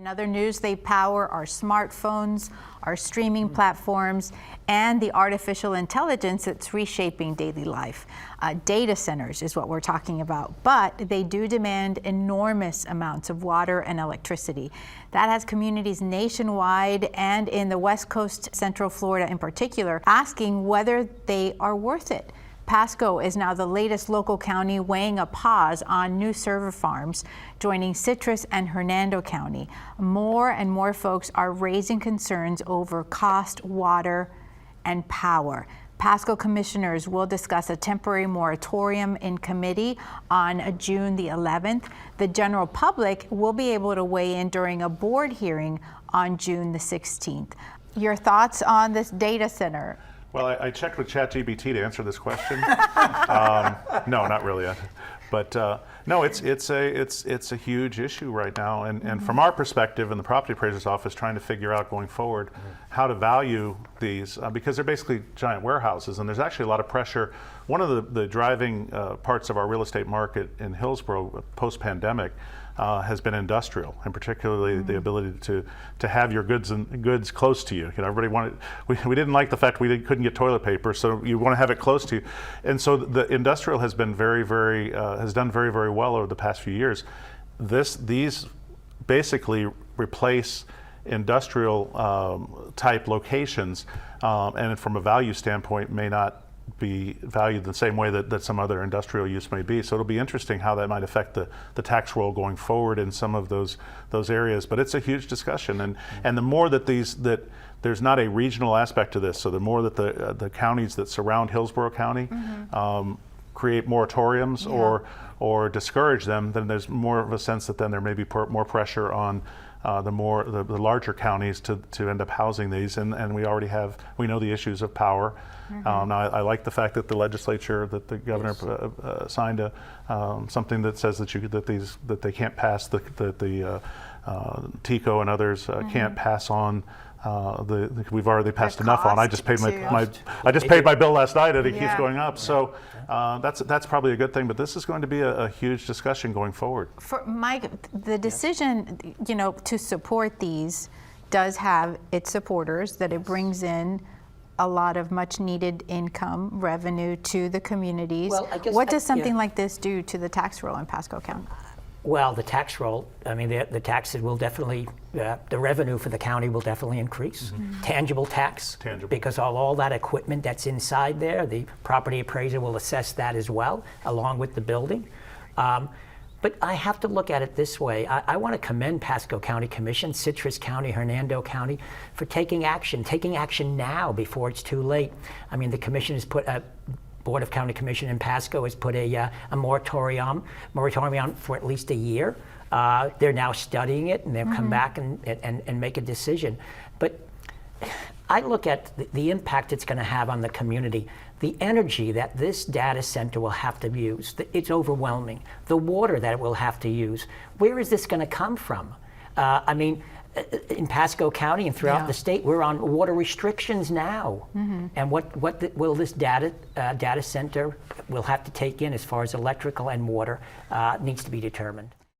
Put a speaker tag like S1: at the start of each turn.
S1: In other news, they power our smartphones, our streaming platforms, and the artificial intelligence that's reshaping daily life. Data centers is what we're talking about, but they do demand enormous amounts of water and electricity. That has communities nationwide and in the West Coast, Central Florida in particular, asking whether they are worth it. Pasco is now the latest local county weighing a pause on new server farms, joining Citrus and Hernando County. More and more folks are raising concerns over cost, water, and power. Pasco commissioners will discuss a temporary moratorium in committee on June the 11th. The general public will be able to weigh in during a board hearing on June the 16th. Your thoughts on this data center?
S2: Well, I checked with ChatGPT to answer this question. No, not really. But no, it's a huge issue right now. And from our perspective in the property appraiser's office, trying to figure out going forward how to value these, because they're basically giant warehouses, and there's actually a lot of pressure. One of the driving parts of our real estate market in Hillsborough post-pandemic has been industrial, and particularly the ability to have your goods close to you. You know, everybody wanted. We didn't like the fact couldn't get toilet paper, so you want to have it close to you. And so the industrial has been has done very well over the past few years. These basically replace industrial type locations, and from a value standpoint may not be valued the same way that some other industrial use may be. So it'll be interesting how that might affect the tax roll going forward in some of those areas. But it's a huge discussion, and the more that there's not a regional aspect to this, so the more that the counties that surround Hillsborough County create moratoriums or discourage them, then there's more of a sense that then there may be more pressure on the larger counties to end up housing these, and we know the issues of power. Now I like the fact that the legislature, that the governor signed something that says that they can't pass the TICO and others can't pass on. We've already passed enough on. I just paid my bill last night, and it keeps going up. So that's probably a good thing. But this is going to be a huge discussion going forward.
S1: For Mike, the decision, to support these does have its supporters. That it brings in a lot of much needed income revenue to the communities. Well, what does something like this do to the tax roll in Pasco County?
S3: Well, the tax roll, I mean, the taxes will definitely, the revenue for the county will definitely increase. Tangible tax, because of all that equipment that's inside there, the property appraiser will assess that as well, along with the building. But I have to look at it this way. I want to commend Pasco County Commission, Citrus County, Hernando County for taking action now before it's too late. I mean, the commission has put Board of County Commission in Pasco has put a moratorium for at least a year. They're now studying it, and they'll come back and make a decision. But I look at the impact it's going to have on the community. The energy that this data center will have to use, it's overwhelming. The water that it will have to use, where is this going to come from? I mean, in Pasco County and throughout the state, we're on water restrictions now. And what will this data center will have to take in as far as electrical and water needs to be determined.